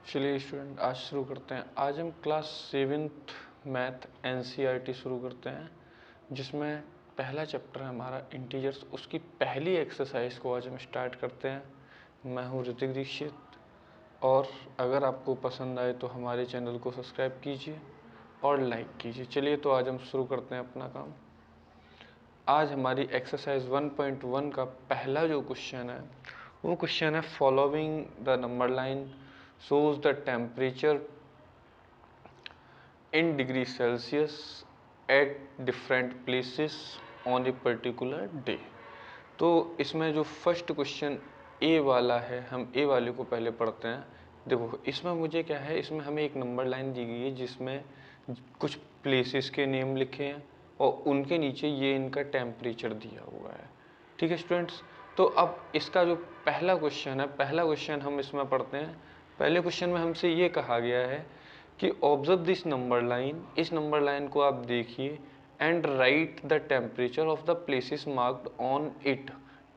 चलिए स्टूडेंट, आज शुरू करते हैं। आज हम क्लास 7th मैथ एनसीईआरटी शुरू करते हैं, जिसमें पहला चैप्टर है हमारा इंटीजर्स। उसकी पहली एक्सरसाइज को आज हम स्टार्ट करते हैं। मैं हूँ ऋतिक दीक्षित, और अगर आपको पसंद आए तो हमारे चैनल को सब्सक्राइब कीजिए और लाइक कीजिए। चलिए तो आज हम शुरू करते हैं अपना काम। आज हमारी एक्सरसाइज 1.1 का पहला जो क्वेश्चन है वो क्वेश्चन है, following the number line shows the temperature in degree Celsius at different places on a particular day। तो इसमें जो फर्स्ट क्वेश्चन ए वाला है, हम ए वाले को पहले पढ़ते हैं। देखो इसमें मुझे क्या है, इसमें हमें एक नंबर लाइन दी गई है जिसमें कुछ प्लेसेस के नेम लिखे हैं और उनके नीचे ये इनका टेम्परेचर दिया हुआ है। ठीक है स्टूडेंट्स, तो अब इसका जो पहला क्वेश्चन है, पहला क्वेश्चन हम इसमें पढ़ते हैं। पहले क्वेश्चन में हमसे ये कहा गया है कि ऑब्जर्व दिस नंबर लाइन, इस नंबर लाइन को आप देखिए, and right the temperature of the places marked on it.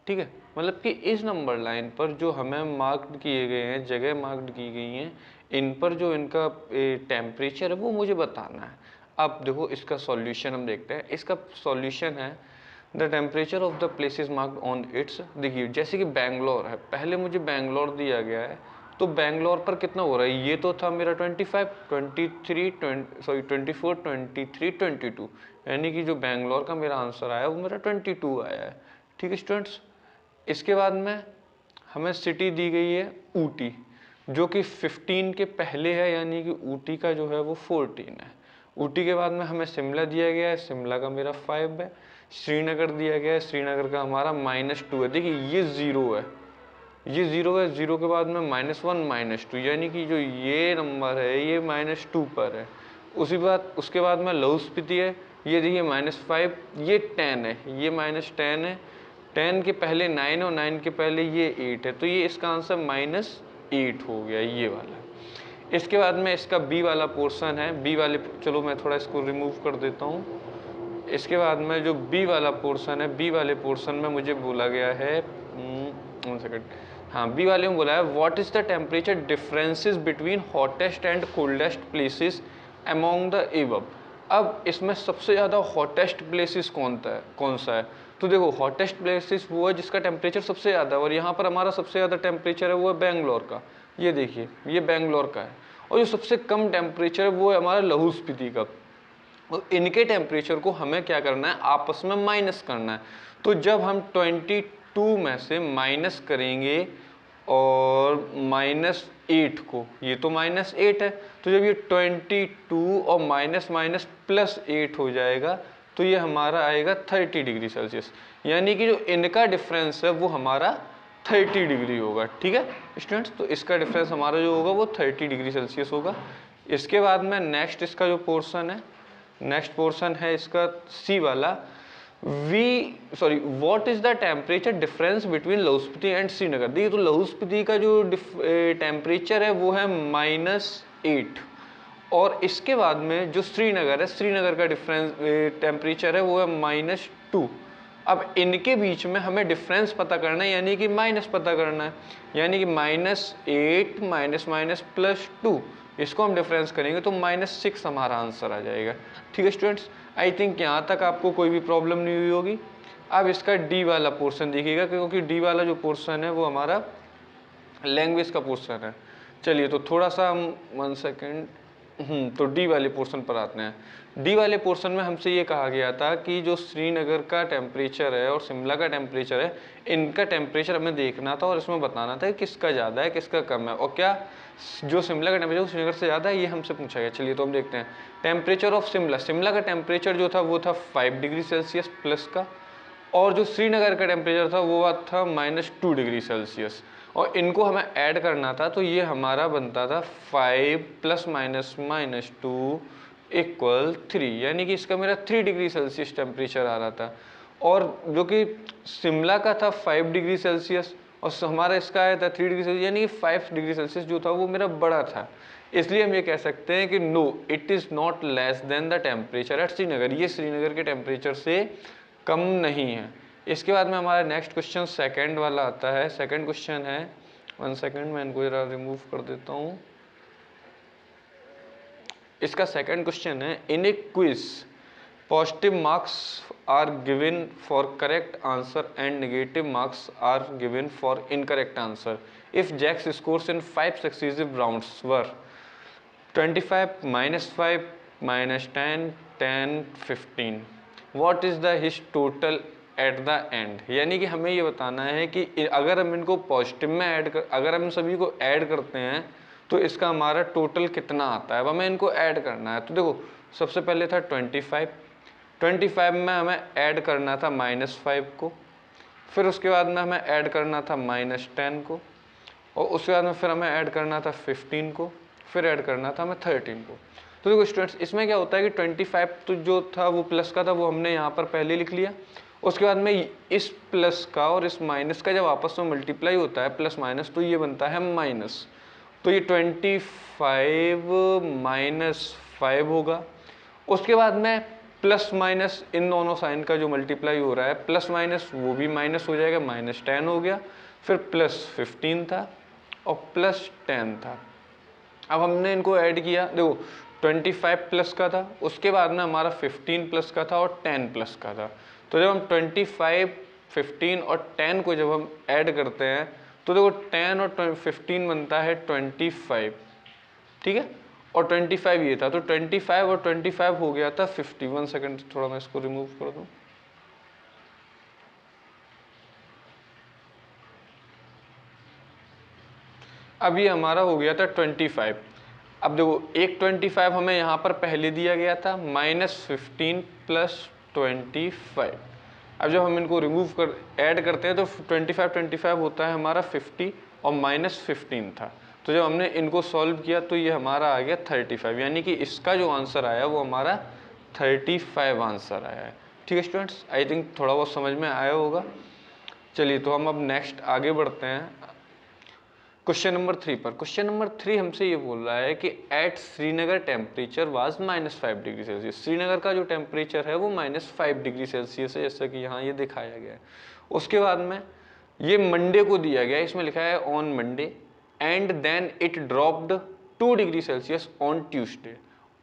ठीक है, मतलब कि इस नंबर लाइन पर जो हमें मार्क्ड किए गए हैं, जगह मार्क्ड की गई हैं, इन पर जो इनका टेम्परेचर है वो मुझे बताना है। अब देखो इसका सॉल्यूशन हम देखते हैं। इसका सॉल्यूशन है the temperature of the places marked on it's. देखिए जैसे कि बैंगलोर है, पहले मुझे बैंगलोर दिया गया है, तो बैंगलोर पर कितना हो रहा है, ये तो था मेरा 25, 23, 24, 23, 22, यानी कि जो बैंगलोर का मेरा आंसर आया वो मेरा 22 आया है। ठीक है स्टूडेंट्स, इसके बाद में हमें सिटी दी गई है ऊटी, जो कि 15 के पहले है, यानी कि ऊटी का जो है वो 14 है। ऊटी के बाद में हमें शिमला दिया गया है, शिमला का मेरा 5 है। श्रीनगर दिया गया है, श्रीनगर का हमारा -2 है। देखिए ये 0 है, ये 0 है, 0 के बाद में -1, -2, यानी कि जो ये नंबर है ये -2 पर है। उसके बाद में लहू स्पीति है, ये देखिए -5, ये 10 है, ये -10 है। 10 के पहले 9 और 9 के पहले ये 8 है, तो ये इसका आंसर -8 हो गया, ये वाला। इसके बाद में इसका बी वाला पोर्शन है, बी वाले, चलो मैं थोड़ा इसको रिमूव कर देता हूँ। इसके बाद में जो बी वाला पोर्शन है, बी वाले पोर्शन में मुझे बोला गया है, 1 सेकंड, हाँ, बी वाले में बोला है what is the temperature differences between hottest and coldest places among the above. अब इसमें सबसे ज़्यादा हॉटेस्ट प्लेसेस कौन सा है, तो देखो हॉटेस्ट प्लेसेस वो है जिसका टेम्परेचर सबसे ज़्यादा है, और यहाँ पर हमारा सबसे ज़्यादा टेम्परेचर है वो है बेंगलोर का। ये देखिए ये बेंगलोर का है। और जो सबसे कम टेम्परेचर है वो है हमारा लहू स्पीति का। और इनके टेम्परेचर को हमें क्या करना है, आपस में माइनस करना है। तो जब हम 22 में से माइनस करेंगे और -8 को, ये तो -8 है, तो जब ये 22 और माइनस माइनस +8 हो जाएगा तो ये हमारा आएगा 30 डिग्री सेल्सियस, यानी कि जो इनका डिफरेंस है वो हमारा 30 डिग्री होगा। ठीक है स्टूडेंट्स, तो इसका डिफरेंस हमारा जो होगा वो 30 डिग्री सेल्सियस होगा। इसके बाद में नेक्स्ट इसका जो पोर्शन है, नेक्स्ट पोर्शन है इसका सी वाला, what is the temperature difference between लहू स्पीति एंड श्रीनगर। देखिए तो लहू स्पीति का जो टेम्परेचर है वो है -8, और इसके बाद में जो श्रीनगर है, श्रीनगर का डिफरेंस टेम्परेचर है वो है -2। अब इनके बीच में हमें डिफरेंस पता करना है, यानी कि माइनस पता करना है, यानी कि -8 -+2, इसको हम डिफरेंस करेंगे तो -6 हमारा आंसर आ जाएगा। ठीक है स्टूडेंट्स, आई थिंक यहाँ तक आपको कोई भी प्रॉब्लम नहीं हुई होगी। अब इसका डी वाला पोर्शन देखिएगा, क्योंकि डी वाला जो पोर्शन है वो हमारा लैंग्वेज का पोर्शन है। चलिए तो थोड़ा सा हम 1 सेकेंड, तो डी वाले पोर्शन पर आते हैं। डी वाले पोर्शन में हमसे ये कहा गया था कि जो श्रीनगर का टेम्परेचर है और शिमला का टेम्परेचर है, इनका टेम्परेचर हमें देखना था और इसमें बताना था कि किसका ज़्यादा है किसका कम है, और क्या जो शिमला का टेम्परेचर श्रीनगर से ज़्यादा है, ये हमसे पूछा गया। चलिए तो हम देखते हैं टेम्परेचर ऑफ शिमला। शिमला का टेम्परेचर जो था वो था 5 डिग्री सेल्सियस प्लस का, और जो श्रीनगर का टेम्परेचर था वो था -2 डिग्री सेल्सियस, और इनको हमें ऐड करना था, तो ये हमारा बनता था 5 ± -2 = 3, यानी कि इसका मेरा 3 डिग्री सेल्सियस टेम्परेचर आ रहा था। और जो कि शिमला का था 5 डिग्री सेल्सियस और हमारा इसका आया था 3 डिग्री सेल्सियस, यानी कि 5 डिग्री सेल्सियस जो था वो मेरा बड़ा था। इसलिए हम ये कह सकते हैं कि no, it is not less than the temperature at Srinagar, ये श्रीनगर के टेम्परेचर से कम नहीं है। इसके बाद में हमारा नेक्स्ट क्वेश्चन सेकंड वाला आता है। सेकंड क्वेश्चन है, 1 सेकंड, मैं इनको जरा रिमूव कर देता हूँ। इसका सेकंड क्वेश्चन है, in a quiz positive marks are given for correct answer and negative marks are given for incorrect answer if Jack's scores in 5 successive rounds were 25, -5, -10, 10, 15. What is the his total at the end? यानी कि हमें ये बताना है कि अगर हम इनको पॉजिटिव में अगर हम सभी को ऐड करते हैं तो इसका हमारा टोटल कितना आता है, अब हमें इनको ऐड करना है। तो देखो सबसे पहले था 25 में हमें ऐड करना था -5 को, फिर उसके बाद में हमें ऐड करना था -10 को, और उसके बाद में फिर हमें ऐड करना था 15 को, फिर ऐड करना था हमें 13 को। तो देखो स्टूडेंट्स, इसमें क्या होता है कि 25 तो जो था वो प्लस का था, वो हमने यहाँ पर पहले लिख लिया। उसके बाद में इस प्लस का और इस माइनस का जब आपस में मल्टीप्लाई होता है प्लस माइनस, तो ये बनता है माइनस। तो ये 25 -5 होगा। उसके बाद में प्लस माइनस इन दोनों साइन का जो मल्टीप्लाई हो रहा है प्लस माइनस वो भी माइनस हो जाएगा, -10 हो गया। फिर +15 था और +10 था। अब हमने इनको ऐड किया, देखो 25 प्लस का था, उसके बाद में हमारा 15 प्लस का था और 10 प्लस का था। तो जब हम 25, 15 और 10 को जब हम ऐड करते हैं तो देखो 10 और 15 बनता है 25, ठीक है, और 25 ये था, तो 25 और 25 हो गया था 50। 1 सेकेंड, थोड़ा मैं इसको रिमूव कर दूं। अब ये हमारा हो गया था 25। अब देखो एक 25 हमें यहाँ पर पहले दिया गया था, -15 + 25। अब जब हम इनको रिमूव कर ऐड करते हैं तो 25 होता है हमारा 50 और -15 था। तो जब हमने इनको सॉल्व किया तो ये हमारा आ गया 35, यानी कि इसका जो आंसर आया वो हमारा 35 आंसर आया है। ठीक है स्टूडेंट्स, आई थिंक थोड़ा बहुत समझ में आया होगा। चलिए तो हम अब नेक्स्ट आगे बढ़ते हैं क्वेश्चन नंबर 3 पर। क्वेश्चन नंबर 3 हमसे ये बोल रहा है कि at Srinagar temperature was -5 degree Celsius. Srinagar का जो टेम्परेचर है वो -5 डिग्री सेल्सियस है, जैसा कि यहाँ ये दिखाया गया है। उसके बाद में ये मंडे को दिया गया है, इसमें लिखा है on Monday, and then it dropped 2 degree Celsius on Tuesday.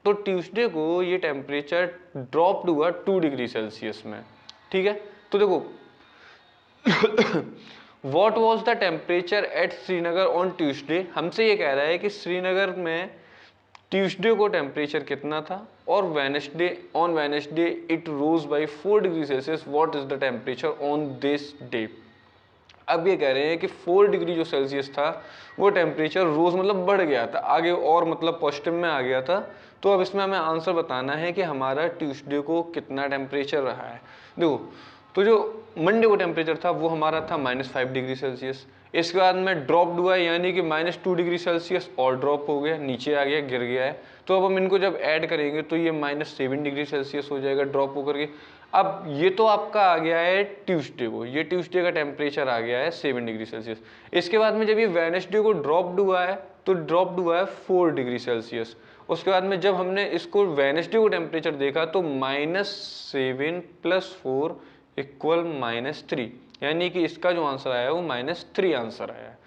तो ट्यूसडे को ये टेम्परेचर ड्रॉप्ड हुआ 2 डिग्री सेल्सियस में। ठीक है, तो देखो What was the temperature at Srinagar on Tuesday. हमसे ये कह रहा है कि श्रीनगर में ट्यूसडे को टेम्परेचर कितना था, और Wednesday on Wednesday it rose by 4 degree Celsius. What is the temperature on this day. अब ये कह रहे हैं कि 4 डिग्री जो सेल्सियस था वो टेम्परेचर रोज मतलब बढ़ गया था आगे, और मतलब पॉजिटिव में आ गया था। तो अब इसमें हमें आंसर बताना है कि हमारा ट्यूसडे को कितना टेम्परेचर रहा है। देखो तो जो मंडे को टेम्परेचर था वो हमारा था -5 डिग्री सेल्सियस। इसके बाद में ड्रॉप हुआ, यानी कि -2 डिग्री सेल्सियस और ड्रॉप हो गया, नीचे आ गया, गिर गया है। तो अब हम इनको जब ऐड करेंगे तो ये -7 डिग्री सेल्सियस हो जाएगा ड्रॉप होकर के। अब ये तो आपका आ गया है ट्यूसडे को, ये ट्यूसडे का टेम्परेचर आ गया है 7 डिग्री सेल्सियस। इसके बाद में जब ये वेडनेसडे को ड्रॉप्ड हुआ है तो ड्रॉप्ड हुआ है 4 डिग्री सेल्सियस। उसके बाद में जब हमने इसको वेडनेसडे को टेम्परेचर देखा तो -7 + 4 = -3, यानी कि इसका जो आंसर आया है वो -3 आंसर आया है।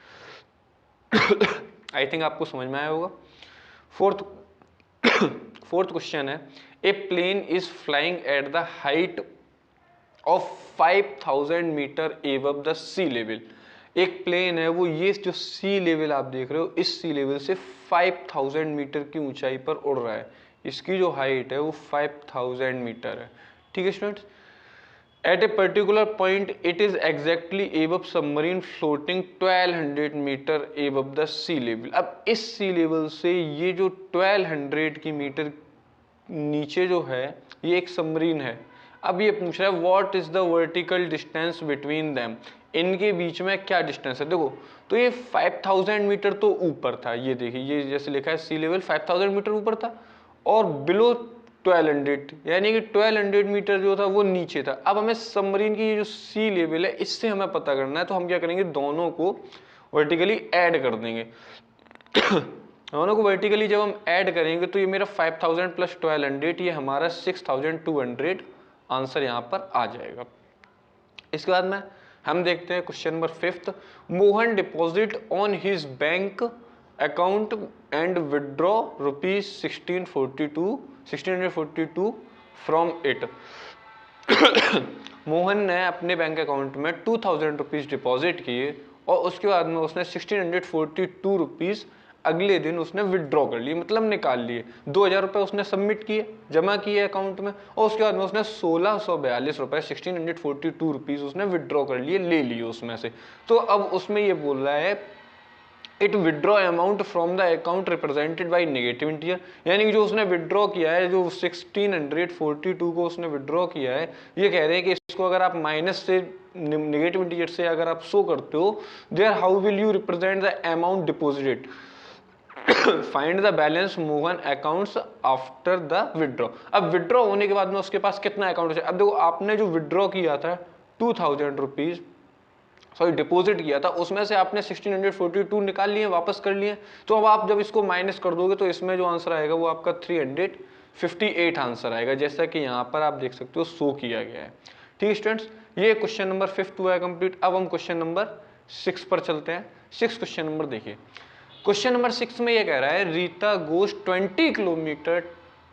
आई थिंक आपको समझ में आया होगा। फोर्थ क्वेश्चन है, a plane is flying at the height of 5000 metre above the sea level. एक प्लेन है वो, ये जो सी लेवल आप देख रहे हो, इस सी लेवल से 5000 मीटर की ऊंचाई पर उड़ रहा है। इसकी जो हाइट है वो 5000 मीटर है। ठीक है students, at a particular point it is exactly above submarine floating 1200 metre above the sea level. अब इस सी लेवल से ये जो 1200 की मीटर नीचे जो है ये एक सबमरीन है। अब ये पूछ रहा है what is the vertical distance between them, इनके बीच में क्या डिस्टेंस है। देखो तो ये 5000 मीटर तो ऊपर था, ये देखिए ये जैसे लिखा है सी लेवल 5000 मीटर ऊपर था, और बिलो 1200 यानी कि 1200 मीटर जो था वो नीचे था। अब हमें सबमरीन की ये जो सी लेवल है इससे हमें पता करना है, तो हम क्या करेंगे, दोनों को वर्टिकली ऐड कर देंगे। दोनों को वर्टिकली जब हम ऐड करेंगे तो ये मेरा 5000 + 1200, ये हमारा 6200 आंसर यहाँ पर आ जाएगा। इसके बाद में हम देखते हैं question number 5। Mohan deposit on his bank account and withdraw rupees 1642 from it. Mohan ने अपने बैंक अकाउंट में 2000 रुपीज डिपॉजिट किए और उसके बाद में उसने 1642 रुपीज अगले दिन उसने विड्रॉ कर लिए, मतलब निकाल लिए। 2000 रुपये उसने सबमिट किए, जमा किए अकाउंट में, और उसके बाद में उसने 1642 रुपये 1642 रुपीज उसने विड्रॉ कर लिए, ले लिए उसमें से। तो अब उसमें ये बोल रहा है it withdraw amount from the account represented by negative integer, यानी कि जो उसने विड्रॉ किया है, जो 1642 को उसने विड्रॉ किया है, ये कह रहे हैं कि इसको अगर आप माइनस से नेगेटिव इंटीजर से अगर आप शो करते हो, there how will you represent the amount deposited, find the balance Mohan accounts after the withdraw. अब विड्रॉ होने के बाद में उसके पास कितना अकाउंट है। अब देखो आपने जो विड्रॉ किया था 2000 रुपीज डिपॉजिट किया था, उसमें से आपने 1642 निकाल लिए, वापस कर लिए। तो अब आप जब इसको माइनस कर दोगे तो इसमें जो आंसर आएगा वो आपका 358 आंसर आएगा, जैसा कि यहाँ पर आप देख सकते हो शो किया गया है। ठीक है स्टूडेंट्स, ये क्वेश्चन नंबर 5 हुआ है कंप्लीट। अब हम क्वेश्चन नंबर 6 पर चलते हैं। 6 क्वेश्चन नंबर देखिए। क्वेश्चन नंबर 6 में ये कह रहा है Rita goes 20 kilometre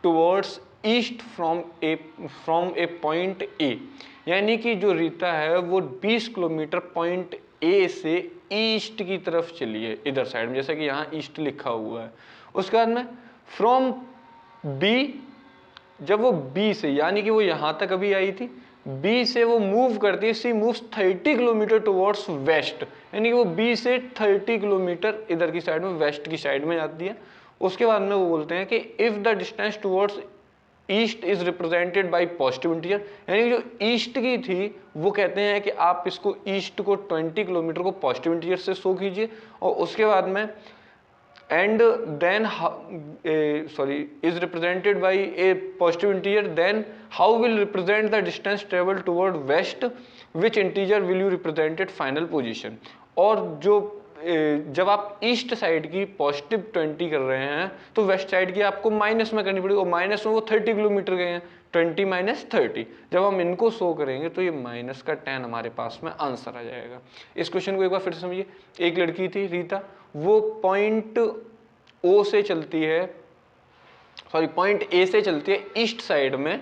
towards east from A point A, यानी कि जो रीता है वो 20 किलोमीटर पॉइंट ए से ईस्ट की तरफ चली है, इधर साइड में, जैसा कि यहाँ ईस्ट लिखा हुआ है। उसके बाद में फ्रॉम बी, जब वो बी से, यानी कि वो यहाँ तक अभी आई थी, बी से वो मूव करती है, सी मूव्स 30 किलोमीटर टुवर्ड्स वेस्ट, यानी कि वो बी से 30 किलोमीटर इधर की साइड में, वेस्ट की साइड में जाती है। उसके बाद में वो बोलते हैं कि if the distance towards east is represented by positive integer, यानी कि जो ईस्ट की थी वो कहते हैं कि आप इसको ईस्ट को 20 किलोमीटर को पॉजिटिव इंटीजर से शो कीजिए, और उसके बाद में and then is represented by a positive integer, then how will represent the distance traveled toward west, which integer will you represent it final position। और जो जब आप ईस्ट साइड की पॉजिटिव 20 कर रहे हैं तो वेस्ट साइड की आपको माइनस में करनी पड़ेगी, और माइनस में वो 30 किलोमीटर गए हैं, 20 माइनस 30। जब हम इनको शो करेंगे तो ये माइनस का 10 हमारे पास में आंसर आ जाएगा। इस क्वेश्चन को एक बार फिर समझिए। एक लड़की थी रीता, वो पॉइंट ओ से चलती है, पॉइंट ए से चलती है ईस्ट साइड में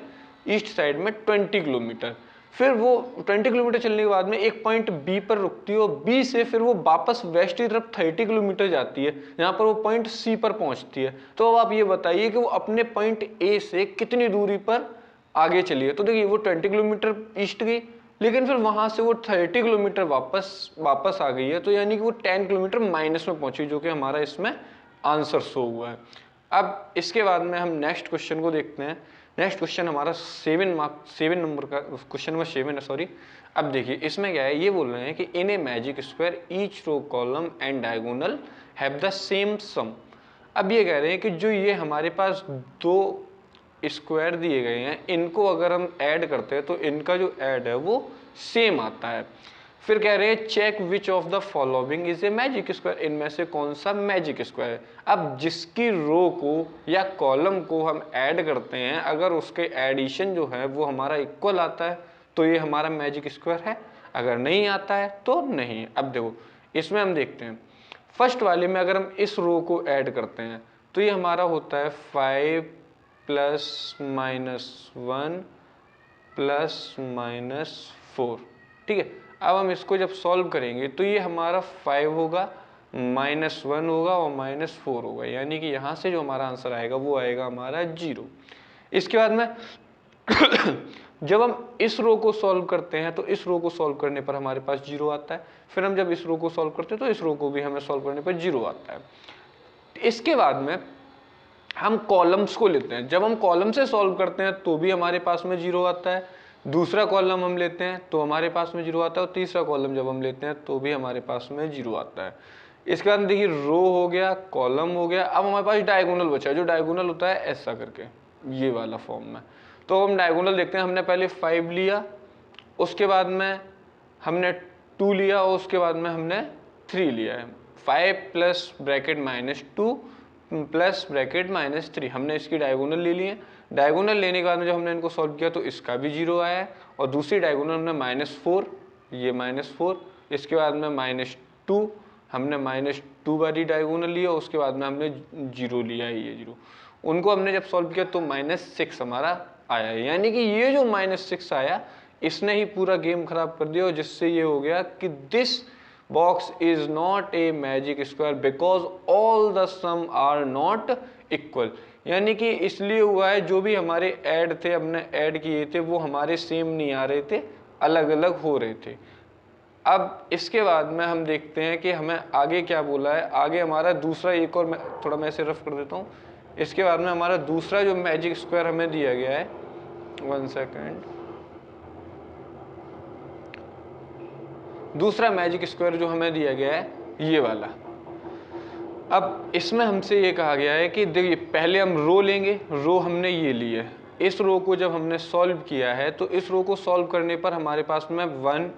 20 किलोमीटर। फिर वो 20 किलोमीटर चलने के बाद में एक पॉइंट बी पर रुकती है, और बी से फिर वो वापस वेस्ट की तरफ 30 किलोमीटर जाती है, यहाँ पर वो पॉइंट सी पर पहुंचती है। तो अब आप ये बताइए कि वो अपने पॉइंट ए से कितनी दूरी पर आगे चली है। तो देखिए वो 20 किलोमीटर ईस्ट गई, लेकिन फिर वहां से वो 30 किलोमीटर वापस आ गई है, तो यानी कि वो 10 किलोमीटर माइनस में पहुंची, जो कि हमारा इसमें आंसर शो हुआ है। अब इसके बाद में हम नेक्स्ट क्वेश्चन को देखते हैं। नेक्स्ट क्वेश्चन हमारा 7 नंबर का क्वेश्चन नंबर 7 है, सॉरी। अब देखिए इसमें क्या है, ये बोल रहे हैं कि in a magic square each row column and diagonal have the same sum. अब ये कह रहे हैं कि जो ये हमारे पास दो स्क्वायर दिए गए हैं, इनको अगर हम ऐड करते हैं तो इनका जो ऐड है वो सेम आता है। फिर कह रहे हैं check which of the following is a magic square, इनमें से कौन सा मैजिक स्क्वायर है। अब जिसकी रो को या कॉलम को हम ऐड करते हैं, अगर उसके एडिशन जो है वो हमारा इक्वल आता है तो ये हमारा मैजिक स्क्वायर है, अगर नहीं आता है तो नहीं। अब देखो इसमें हम देखते हैं, फर्स्ट वाले में अगर हम इस रो को ऐड करते हैं तो ये हमारा होता है 5 + -1 + -4, ठीक है। अब हम इसको जब सॉल्व करेंगे तो ये हमारा 5 होगा, -1 होगा और -4 होगा, यानी कि यहाँ से जो हमारा आंसर आएगा वो आएगा हमारा 0। इसके बाद में जब हम इस रो को सॉल्व करते हैं तो इस रो को सॉल्व करने पर हमारे पास 0 आता है। फिर हम जब इस रो को सॉल्व करते हैं तो इस रो को भी हमें सॉल्व करने पर 0 आता है। इसके बाद में हम कॉलम्स को लेते हैं, जब हम कॉलम से सॉल्व करते हैं तो भी हमारे पास में 0 आता है, दूसरा कॉलम हम लेते हैं तो हमारे पास में 0 आता है, और तीसरा कॉलम जब हम लेते हैं तो भी हमारे पास में 0 आता है। इसके बाद देखिए रो हो गया, कॉलम हो गया, अब हमारे पास डायगोनल बचा है। जो डायगोनल होता है ऐसा करके, ये वाला फॉर्म में। तो हम डायगोनल देखते हैं, हमने पहले 5 लिया, उसके बाद में हमने 2 लिया, और उसके बाद में हमने 3 लिया है। 5 + ब्रैकेट -2 + ब्रैकेट -3, हमने इसकी डायगोनल ले लिए। डायगोनल लेने के बाद में जब हमने इनको सॉल्व किया तो इसका भी 0 आया है, और दूसरी डायगोनल हमने -4, ये -4, इसके बाद में -2 हमने -2 बारी डायगोनल लिया, उसके बाद में हमने 0 लिया है, ये 0, उनको हमने जब सॉल्व किया तो -6 हमारा आया है। यानी कि ये जो -6 आया इसने ही पूरा गेम खराब कर दिया, और जिससे ये हो गया कि this box is not a magic square because all the sum are not equal. यानी कि इसलिए हुआ है जो भी हमारे ऐड थे, हमने ऐड किए थे, वो हमारे सेम नहीं आ रहे थे, अलग अलग हो रहे थे। अब इसके बाद में हम देखते हैं कि हमें आगे क्या बोला है। आगे हमारा दूसरा एक और थोड़ा मैं इसे रफ कर देता हूँ। इसके बाद में हमारा दूसरा जो मैजिक स्क्वायर हमें दिया गया है, 1 सेकेंड, दूसरा मैजिक स्क्वायर जो हमें दिया गया है ये वाला। अब इसमें हमसे ये कहा गया है कि देखिए पहले हम रो लेंगे, रो हमने ये ली है, इस रो को जब हमने सॉल्व किया है तो इस रो को सॉल्व करने पर हमारे पास में 1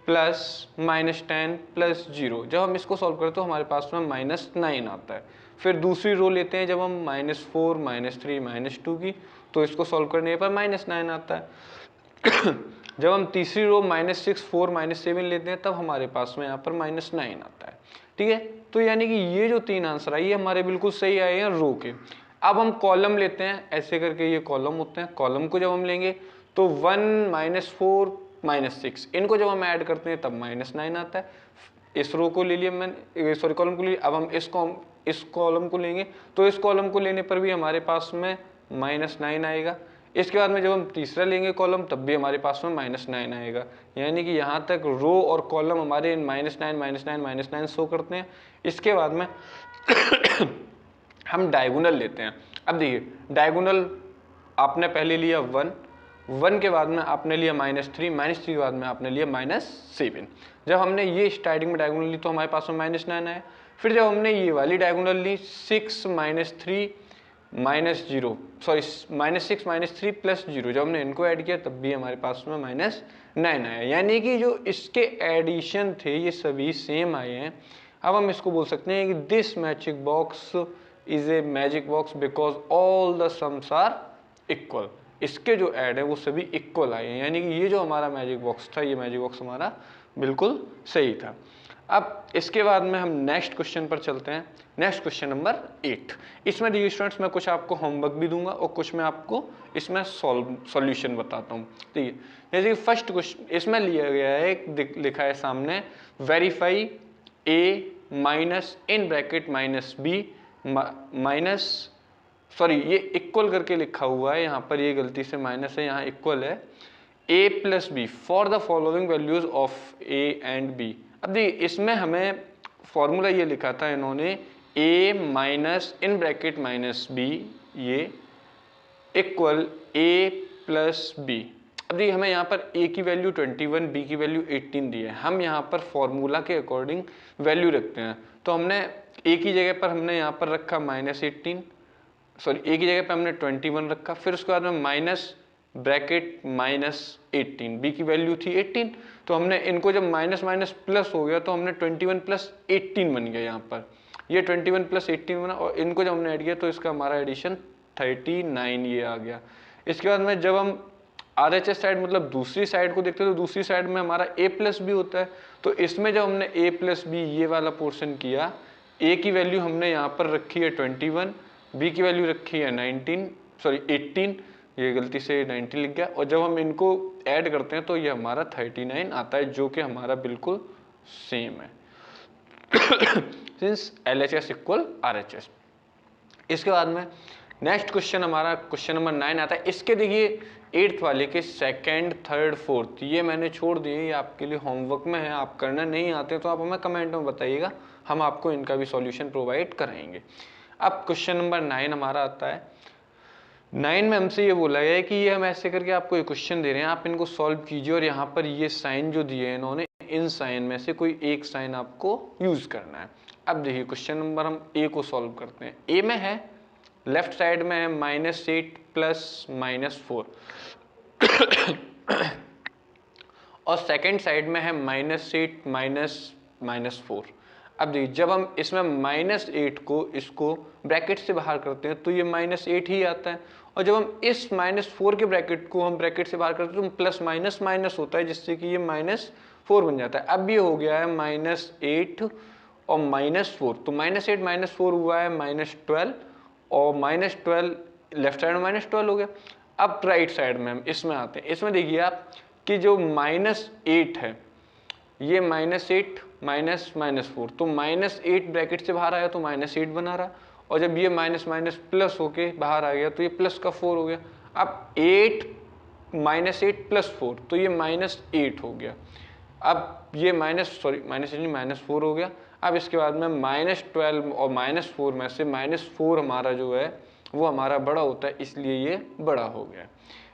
प्लस -10 प्लस 0, जब हम इसको सॉल्व करते तो हमारे पास में -9 आता है। फिर दूसरी रो लेते हैं जब हम -4 -3 -2 की, तो इसको सॉल्व करने पर -9 आता है। जब हम तीसरी रो -6 4 -7 लेते हैं तब हमारे पास में यहाँ पर -9 आता है। ठीक है, तो यानी कि ये जो 3 आंसर आए ये हमारे बिल्कुल सही आए हैं रो के। अब हम कॉलम लेते हैं, ऐसे करके ये कॉलम होते हैं। कॉलम को जब हम लेंगे तो 1 -4 -6, इनको जब हम ऐड करते हैं तब -9 आता है। इस रो को ले लिया मैंने, सॉरी कॉलम को ले लिया। अब हम इस कॉलम को लेंगे तो इस कॉलम को लेने पर भी हमारे पास में -9 आएगा। इसके बाद में जब हम तीसरा लेंगे कॉलम तब भी हमारे पास में -9 आएगा। यानी कि यहाँ तक रो और कॉलम हमारे -9 -9 शो करते हैं। इसके बाद में हम डायगोनल लेते हैं। अब देखिए डायगोनल आपने पहले लिया 1 के बाद में आपने लिया -3 -3 के बाद में आपने लिया -7। जब हमने ये स्टार्टिंग में डायगोनल ली तो हमारे पास में -9 आया। फिर जब हमने ये वाली डायगोनल ली 6 -3 -0, सॉरी -6 -3 प्लस 0, जब हमने इनको ऐड किया तब भी हमारे पास में -9 आया। यानी कि जो इसके एडिशन थे ये सभी सेम आए हैं। अब हम इसको बोल सकते हैं कि this magic box is a magic box because all the sums are equal. इसके जो ऐड है वो सभी इक्वल आए हैं। यानी कि ये जो हमारा मैजिक बॉक्स था, ये मैजिक बॉक्स हमारा बिल्कुल सही था। अब इसके बाद में हम नेक्स्ट क्वेश्चन पर चलते हैं। Next question number 8। इसमें देखिए स्टूडेंट्स मैं कुछ आपको होमवर्क भी दूंगा और कुछ मैं आपको इसमें सॉल्यूशन बताता हूँ। ठीक है, जैसे कि फर्स्ट क्वेश्चन इसमें लिया गया है, लिखा है सामने verify A minus in bracket -b minus, sorry ये इक्वल करके लिखा हुआ है यहाँ पर, ये गलती से माइनस है, यहाँ इक्वल है, a plus B for the following values of a and b। अब देखिए इसमें हमें फॉर्मूला ये लिखा था इन्होंने a minus in bracket -b ये इक्वल a प्लस बी। अब देखिए हमें यहाँ पर a की वैल्यू 21, b की वैल्यू 18 दी है। हम यहाँ पर फॉर्मूला के अकॉर्डिंग वैल्यू रखते हैं, तो हमने a की जगह पर हमने यहाँ पर रखा -18, सॉरी a की जगह पर हमने 21 रखा। फिर उसके बाद में माइनस ब्रैकेट -18, b की वैल्यू थी 18, तो हमने इनको जब माइनस माइनस प्लस हो गया तो हमने 21 + 18 बन गया। यहाँ पर ये 21 + 18 बना, और इनको जब हमने ऐड किया तो इसका हमारा एडिशन 39 ये आ गया। इसके बाद में जब हम RHS साइड मतलब दूसरी साइड को देखते हैं तो दूसरी साइड में हमारा a प्लस बी होता है। तो इसमें जब हमने a प्लस बी ये वाला पोर्शन किया, a की वैल्यू हमने यहाँ पर रखी है 21, b की वैल्यू रखी है 18, ये गलती से 90 लिख गया, और जब हम इनको ऐड करते हैं तो ये हमारा 39 आता है, जो कि हमारा बिल्कुल सेम है सिंस LHS इक्वल RHS। इसके बाद में नेक्स्ट क्वेश्चन हमारा क्वेश्चन नंबर 9 आता है। इसके देखिए 8th वाले के सेकंड, थर्ड, फोर्थ ये मैंने छोड़ दिए, ये आपके लिए होमवर्क में है, आप करना नहीं आते तो आप हमें कमेंट में बताइएगा, हम आपको इनका भी सॉल्यूशन प्रोवाइड कराएंगे। अब क्वेश्चन नंबर 9 हमारा आता है। 9 में हमसे ये बोला गया है कि ये हम ऐसे करके आपको एक क्वेश्चन दे रहे हैं, आप इनको सॉल्व कीजिए और यहाँ पर ये साइन जो दिए हैं इन्होंने, इन साइन में से कोई एक साइन आपको यूज करना है। अब देखिए क्वेश्चन नंबर हम ए को सॉल्व करते हैं। ए में है लेफ्ट साइड में है -8 प्लस -4 और सेकंड साइड में है -8 -4। अब देखिए जब हम इसमें -8 को इसको ब्रैकेट से बाहर करते हैं तो ये -8 ही आता है, और जब हम इस -4 के ब्रैकेट को हम ब्रैकेट से बाहर करते हैं तो प्लस माइनस माइनस होता है, जिससे कि ये -4 बन जाता है। अब ये हो गया है -8 और -4, तो -8 -4 हुआ है -12, और -12 लेफ्ट साइड में -12 हो गया। अब राइट साइड में हम इसमें आते हैं। इसमें देखिए आप कि जो -8 है, ये -8 -4, तो -8 ब्रैकेट से बाहर आया तो -8 बना रहा, और जब ये माइनस माइनस प्लस होके बाहर आ गया तो ये प्लस का 4 हो गया। अब 8 -8 + 4, तो ये -8 हो गया। अब ये -4 हो गया। अब इसके बाद में -12 और -4 में से -4 हमारा जो है वो हमारा बड़ा होता है, इसलिए ये बड़ा हो गया।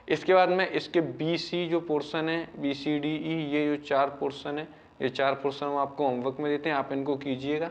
इसके बाद में इसके BC जो पोर्शन है, BCDE, ये जो 4 पोर्शन है, ये 4 पोर्शन हम आपको होमवर्क में देते हैं, आप इनको कीजिएगा।